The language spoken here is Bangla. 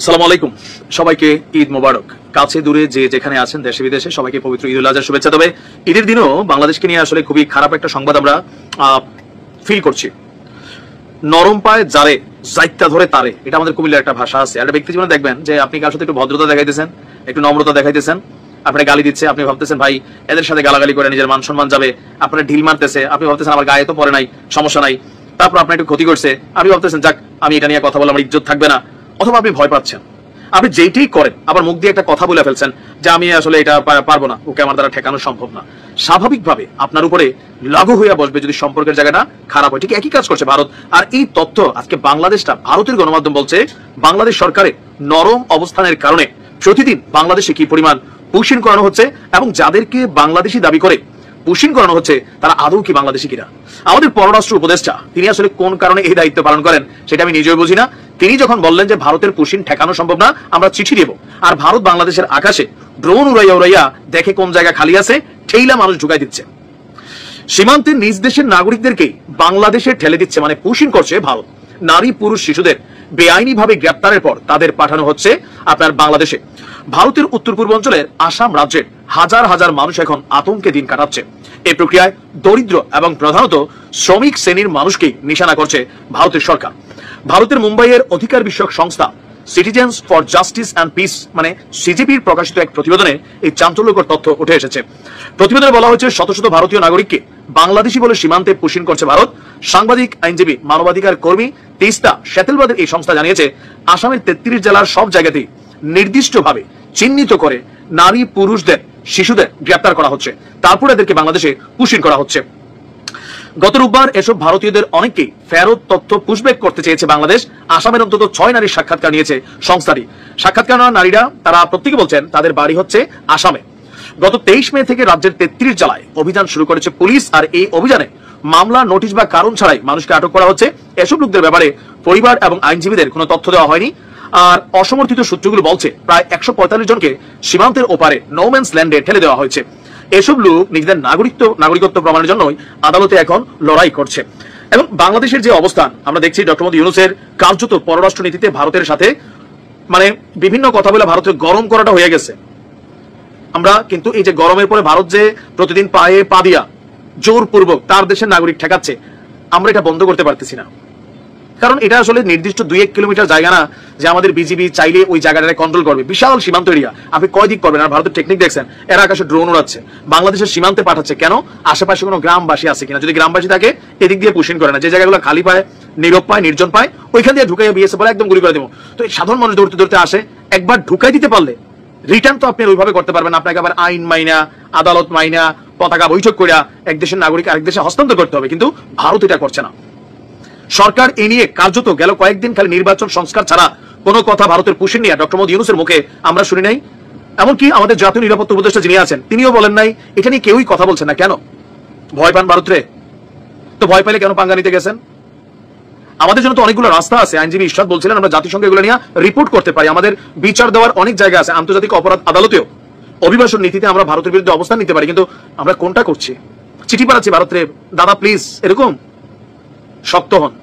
সালাম আলাইকুম, সবাইকে ঈদ মোবারক। কাছে দূরে যে যেখানে আছেন দেশে বিদেশে সবাইকে পবিত্র ঈদ উল আজহার শুভেচ্ছা। তবে ঈদের দিনও বাংলাদেশকে নিয়ে আসলে খুবই খারাপ একটা সংবাদ আমরা ফিল করছি। নরম পায়ে যারে যাইত্যা ধরে তারে, এটা আমাদের কুমিল্লার একটা ভাষা আছে। একটা ব্যক্তি জীবনে দেখবেন যে আপনি কার সাথে একটু ভদ্রতা দেখাইতেছেন, একটু নম্রতা দেখাইতেছেন, আপনার গালি দিচ্ছে, আপনি ভাবতেছেন ভাই এদের সাথে গালাগালি করে নিজের মান সম্মান যাবে, আপনার ঢিল মারতেছে, আপনি ভাবতেছেন আমার গায়ে তো পরে নাই, সমস্যা নাই। তারপর আপনার একটু ক্ষতি করছে, আপনি ভাবতেছেন যাক আমি এটা নিয়ে কথা বলে আমার ইজ্জত থাকবে না, অথবা আপনি ভয় পাচ্ছেন। আপনি যেইটাই করেন আবার মুখ দিয়ে একটা কথা বলে ফেলছেন যে আমি আসলে এটা পারবো না, ওকে আমার দ্বারা ঠেকানো সম্ভব না। স্বাভাবিকভাবে আপনার উপরে লাগু হইয়া বসবে যদি সম্পর্কের জায়গাটা খারাপ হয়। ঠিক একই কাজ করছে ভারত। আর এই তথ্য আজকে বাংলাদেশটা, ভারতের গণমাধ্যম বলছে বাংলাদেশ সরকারের নরম অবস্থানের কারণে প্রতিদিন বাংলাদেশে কি পরিমাণ পুশিং করানো হচ্ছে এবং যাদেরকে বাংলাদেশি দাবি করে পুশিং করানো হচ্ছে তারা আদৌ কি বাংলাদেশি কিনা। আমাদের পররাষ্ট্র উপদেষ্টা তিনি আসলে কোন কারণে এই দায়িত্ব পালন করেন সেটা আমি নিজেও বুঝি না। তিনি যখন বললেন যে ভারতের পুশিং ঠেকানো সম্ভব না, আমরা চিঠি দেব, আর ভারত বাংলাদেশের আকাশে ড্রোন উড়াইয়া উড়াইয়া দেখে কোন জায়গা খালি আছে ঠেইলা মানুষ ঢুকাই দিচ্ছে, সীমান্তে নিজ দেশের নাগরিকদেরকে বাংলাদেশে ঠেলে দিচ্ছে, মানে পুশিং করছে ভারত। নারী পুরুষ শিশুদের বেআইনি ভাবে গ্রেপ্তারের পর তাদের পাঠানো হচ্ছে আপনার বাংলাদেশে। ভারতের উত্তর পূর্বাঞ্চলের আসাম রাজ্যের হাজার হাজার মানুষ এখন আতঙ্কে দিন কাটাচ্ছে। এই প্রক্রিয়ায় দরিদ্র এবং প্রধানত শ্রমিক শ্রেণীর মানুষকেই নিশানা করছে ভারতের সরকার। ভারতের মুম্বাইয়ের অধিকার বিষয়ক সংস্থা citizens for justice and piece মানে সিজেপির প্রকাশিত এক প্রতিবেদনে এই চাঞ্চল্যকর তথ্য উঠে এসেছে। প্রতিবেদনে বলা হয়েছে শত শত ভারতীয় নাগরিককে বাংলাদেশি বলে সীমান্তে পুশিং করছে ভারত। সাংবাদিক, আইনজীবী, মানবাধিকার কর্মী তিস্তা সেটেলবাদের এই সংস্থা জানিয়েছে আসামের 33 জেলার সব জায়গাতেই নির্দিষ্টভাবে চিহ্নিত করে নারী পুরুষদের শিশুদের গ্রেপ্তার করা হচ্ছে, তারপর এদেরকে বাংলাদেশে পুশিং করা হচ্ছে। গত রোববার এসব ভারতীয়দের অনেকেই ফেরত তথ্য পুশব্যাক করতে চেয়েছে বাংলাদেশ। আসামের অন্তত 6 নারীর সাক্ষাৎকার নিয়েছে সংস্থাটি। সাক্ষাৎকার নারীরা তারা প্রত্যেকে বলছেন তাদের বাড়ি হচ্ছে আসামে। গত 23 মে থেকে রাজ্যের 33 জেলায় অভিযান শুরু করেছে পুলিশ। আর এই অভিযানে মামলা, নোটিশ বা কারণ ছাড়াই মানুষকে আটক করা হচ্ছে। এসব লোকদের ব্যাপারে পরিবার এবং আইনজীবীদের কোনো তথ্য দেওয়া হয়নি। আর অসমর্থিত সূত্রগুলো বলছে প্রায় 145 জনকে সীমান্তের ওপারে নোম্যান্স ল্যান্ডে ঠেলে দেওয়া হয়েছে। এসব লোক নিজেদের নাগরিকত্ব প্রমাণের জন্যই আদালতে এখন লড়াই করছে। এবং বাংলাদেশের যে অবস্থান আমরা দেখছি, ডক্টর মোহাম্মদ ইউনূসের কার্যত পররাষ্ট্র নীতিতে ভারতের সাথে মানে বিভিন্ন কথা বলে ভারতের গরম করাটা হয়ে গেছে। আমরা কিন্তু এই যে গরমের পরে ভারত যে প্রতিদিন পায়ে পা দিয়া জোরপূর্বক তার দেশের নাগরিক ঠেকাচ্ছে, আমরা এটা বন্ধ করতে পারতেছি না। কারণ এটা আসলে নির্দিষ্ট 2-1 কিলোমিটার জায়গা না যে আমাদের বিজিবি চাইলে ওই জায়গাটা কন্ট্রোল করবে। বিশাল সীমান্ত এরিয়া, আপনি কয় দিক করবেন। আর ভারতের টেকনিক দেখছেন, এরা আকাশে ড্রোন উড়াচ্ছে, বাংলাদেশের সীমান্তে পাঠাচ্ছে। কেন? আশেপাশে কোনো গ্রামবাসী আছে কিনা। যদি গ্রামবাসী থাকে এদিক দিয়ে পুশিং করে না, যে জায়গাগুলো খালি পায়, নীরব পায়, নির্জন পায়, ওইখান দিয়ে ঢুকাইয়া বিএসএফ বলে একদম গুলি করে দেবো। তো এই সাধারণ মানুষ দৌড়তে দৌড়তে আসে, একবার ঢুকাই দিতে পারলে রিটার্ন তো আপনি ওইভাবে করতে পারবেন। আপনাকে আবার আইন মাইনা, আদালত মাইনা, পতাকা বৈঠক করিয়া এক দেশের নাগরিক আরেক দেশে হস্তান্তর করতে হবে। কিন্তু ভারত এটা করছে না। সরকার এ নিয়ে কার্যত গেল কয়েকদিন খালি নির্বাচন সংস্কার ছাড়া কোনো কথা ভারতের পুশিং নিয়ে ডক্টর মোহাম্মদ ইউনূসের মুখে আমরা শুনি নাই। এমনকি আমাদের জাতীয় নিরাপত্তা উপদেষ্টা যিনি আছেন তিনিও বলেন নাই। এটা নিয়ে কেউই কথা বলছেন না। কেন? ভয় পান ভারত রে? তো ভয় পাইলে কেন পাঙ্গা নিতে গেছেন? আমাদের জন্য তো অনেকগুলো রাস্তা আছে। আইনজীবী ইশরাত বলছিলেন আমরা জাতিসংঘে এগুলো নিয়ে রিপোর্ট করতে পারি। আমাদের বিচার দেওয়ার অনেক জায়গা আছে। আন্তর্জাতিক অপরাধ আদালতেও অভিবাসন নীতিতে আমরা ভারতের বিরুদ্ধে অবস্থান নিতে পারি। কিন্তু আমরা কোনটা করছি? চিঠি পাঠাচ্ছি ভারত রে, দাদা প্লিজ, এরকম শক্ত হন।